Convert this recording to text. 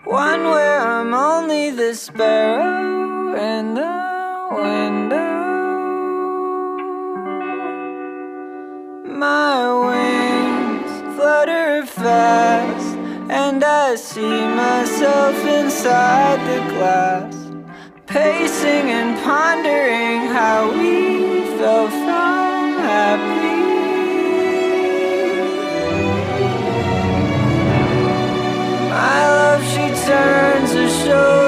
one where I'm only the sparrow in the window. My wings flutter fast, and I see myself inside the glass, pacing and pondering how we fell from happy. My love, she turns her shoulder